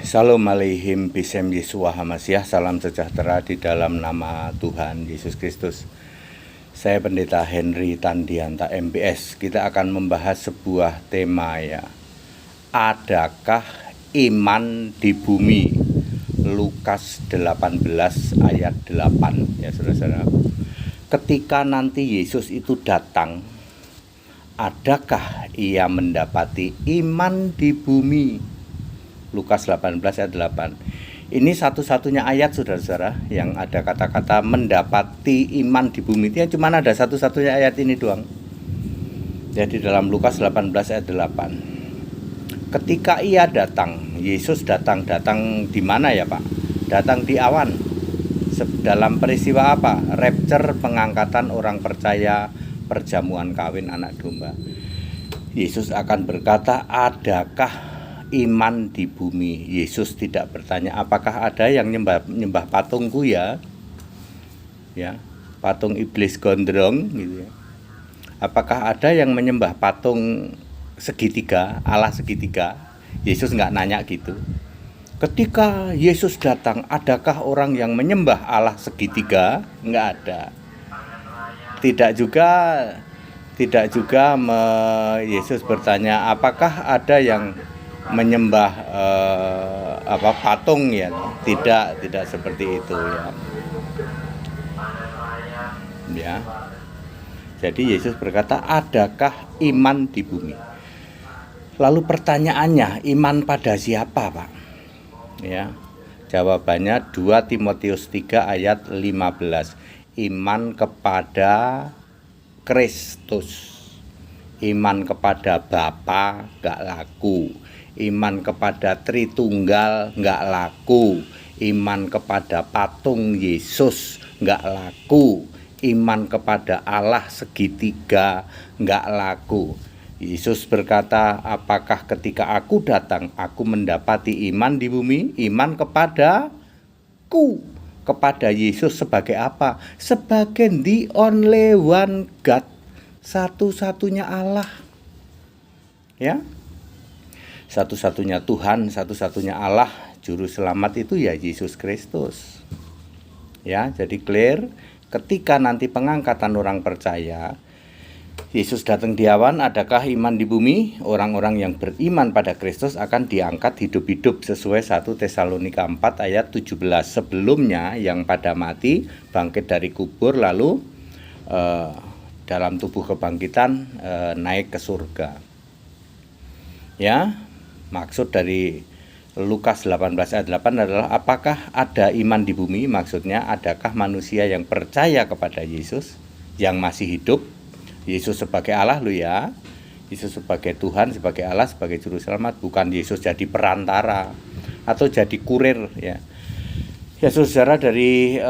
Shalom aleihim bisem Yesua Hamasyah. Salam sejahtera di dalam nama Tuhan Yesus Kristus. Saya Pendeta Henry Tandianta MBS. Kita akan membahas sebuah tema ya. Adakah iman di bumi? Lukas 18 ayat 8 ya saudara-saudara. Ketika nanti Yesus itu datang, adakah ia mendapati iman di bumi? Lukas 18 ayat 8. Ini satu-satunya ayat saudara-saudara yang ada kata-kata mendapati iman di bumi. Itu cuma ada satu-satunya ayat ini doang. Jadi dalam Lukas 18 ayat 8. Ketika ia datang, Yesus datang di mana ya Pak? Datang di awan. Dalam peristiwa apa? Rapture, pengangkatan orang percaya, perjamuan kawin anak domba. Yesus akan berkata, adakah iman di bumi? Yesus tidak bertanya apakah ada yang nyembah patungku ya, patung iblis gondrong gitu ya. Apakah ada yang menyembah patung segitiga, Allah segitiga? Yesus nggak nanya gitu. Ketika Yesus datang, adakah orang yang menyembah Allah segitiga? Nggak ada. Tidak juga Yesus bertanya apakah ada yang menyembah patung ya. Tidak seperti itu ya. Jadi Yesus berkata, adakah iman di bumi? Lalu pertanyaannya, iman pada siapa Pak? Ya, jawabannya 2 Timotius 3 ayat 15. Iman kepada Kristus. Iman kepada Bapa gak laku. Iman kepada Tritunggal nggak laku. Iman kepada patung Yesus nggak laku. Iman kepada Allah segitiga nggak laku. Yesus berkata, apakah ketika aku datang aku mendapati iman di bumi? Iman kepadaku, kepada Yesus sebagai apa? Sebagai the only one God, satu-satunya Allah ya. Satu-satunya Tuhan, satu-satunya Allah, juru selamat itu ya Yesus Kristus. Ya, jadi clear, ketika nanti pengangkatan orang percaya, Yesus datang di awan, adakah iman di bumi? Orang-orang yang beriman pada Kristus akan diangkat hidup-hidup sesuai 1 Tesalonika 4 ayat 17. Sebelumnya yang pada mati bangkit dari kubur lalu dalam tubuh kebangkitan naik ke surga. Ya. Maksud dari Lukas 18 ayat 8 adalah apakah ada iman di bumi? Maksudnya adakah manusia yang percaya kepada Yesus yang masih hidup? Yesus sebagai Allah loh ya. Yesus sebagai Tuhan, sebagai Allah, sebagai juru selamat. Bukan Yesus jadi perantara atau jadi kurir ya. Ya saudara, dari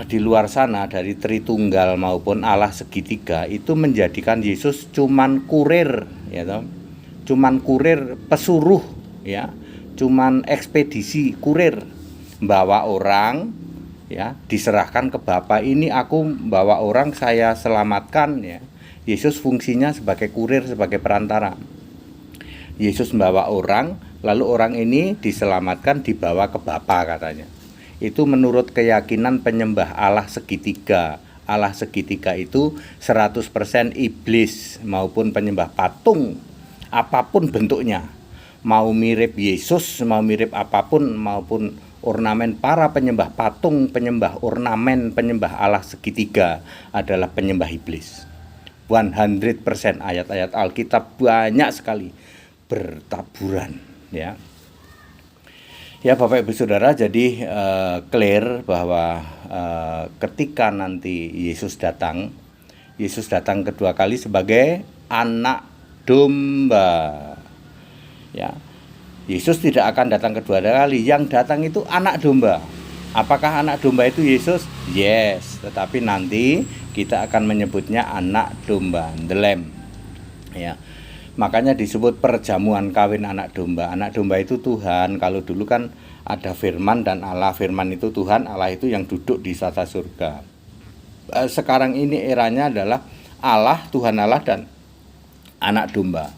di luar sana, dari Tritunggal maupun Allah segitiga itu menjadikan Yesus cuman kurir ya toh. Cuman kurir pesuruh ya, cuman ekspedisi kurir, bawa orang ya, diserahkan ke Bapa. Ini aku bawa orang, saya selamatkan ya. Yesus fungsinya sebagai kurir, sebagai perantara. Yesus membawa orang, lalu orang ini diselamatkan, dibawa ke Bapa katanya. Itu menurut keyakinan penyembah Allah segitiga. Allah segitiga itu 100% iblis maupun penyembah patung apapun bentuknya, mau mirip Yesus, mau mirip apapun, maupun ornamen para penyembah patung, penyembah ornamen, penyembah Allah segitiga adalah penyembah iblis. 100% ayat-ayat Alkitab banyak sekali bertaburan ya. Ya Bapak Ibu Saudara, jadi clear bahwa ketika nanti Yesus datang kedua kali sebagai anak domba ya. Yesus tidak akan datang kedua kali. Yang datang itu anak domba. Apakah anak domba itu Yesus? Yes, tetapi nanti kita akan menyebutnya anak domba, the lamb ya. Makanya disebut perjamuan kawin anak domba. Anak domba itu Tuhan. Kalau dulu kan ada firman dan Allah. Firman itu Tuhan, Allah itu yang duduk di tata surga. Sekarang ini eranya adalah Allah, Tuhan Allah dan anak domba.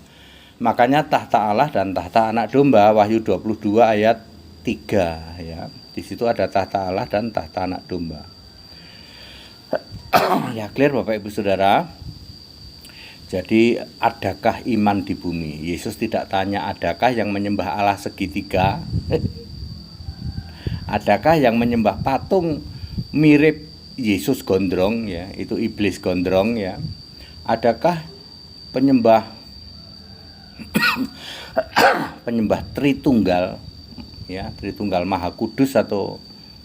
Makanya tahta Allah dan tahta anak domba, Wahyu 22 ayat 3 tiga, ya. Di situ ada tahta Allah dan tahta anak domba. Ya, clear Bapak Ibu Saudara. Jadi adakah iman di bumi? Yesus tidak tanya adakah yang menyembah Allah segitiga, adakah yang menyembah patung mirip Yesus gondrong, ya, itu iblis gondrong, ya. Adakah penyembah penyembah Tritunggal, ya, Tritunggal Maha Kudus atau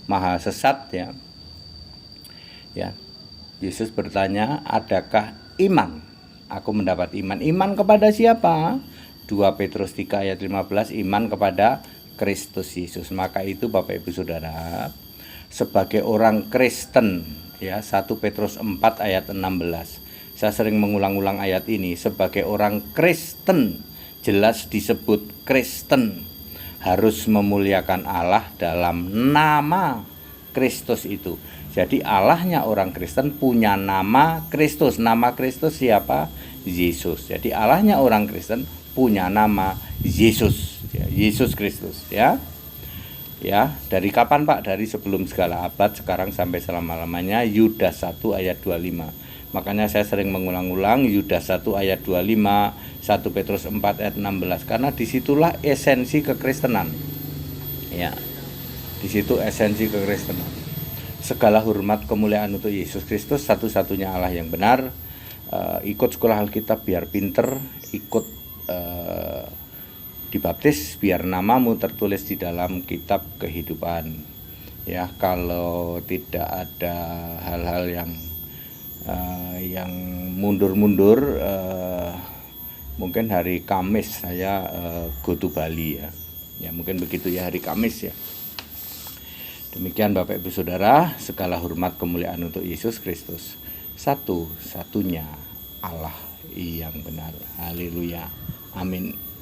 Maha Sesat, ya. Ya. Yesus bertanya, adakah iman? Aku mendapat iman. Iman kepada siapa? 2 Petrus 3 ayat 15, iman kepada Kristus Yesus. Maka itu Bapak Ibu Saudara, sebagai orang Kristen, ya, 1 Petrus 4 ayat 16. Saya sering mengulang-ulang ayat ini. Sebagai orang Kristen, jelas disebut Kristen, harus memuliakan Allah dalam nama Kristus itu. Jadi Allahnya orang Kristen punya nama Kristus. Nama Kristus siapa? Yesus. Jadi Allahnya orang Kristen punya nama Yesus, ya, Yesus Kristus, ya. Ya, dari kapan Pak? Dari sebelum segala abad, sekarang sampai selama-lamanya. Yudas 1 ayat 25. Makanya saya sering mengulang-ulang Yudas 1 ayat 25, 1 Petrus 4 ayat 16, karena disitulah esensi kekristenan. Ya. Di situ esensi kekristenan. Segala hormat kemuliaan untuk Yesus Kristus, satu-satunya Allah yang benar. Ikut sekolah Alkitab biar pinter, ikut dibaptis biar namamu tertulis di dalam kitab kehidupan. Ya, kalau tidak ada hal-hal yang mundur-mundur, mungkin hari Kamis saya go to Bali, ya. Ya, mungkin begitu ya, hari Kamis, ya. Demikian Bapak Ibu Saudara, segala hormat kemuliaan untuk Yesus Kristus, satu-satunya Allah yang benar. Haleluya. Amin.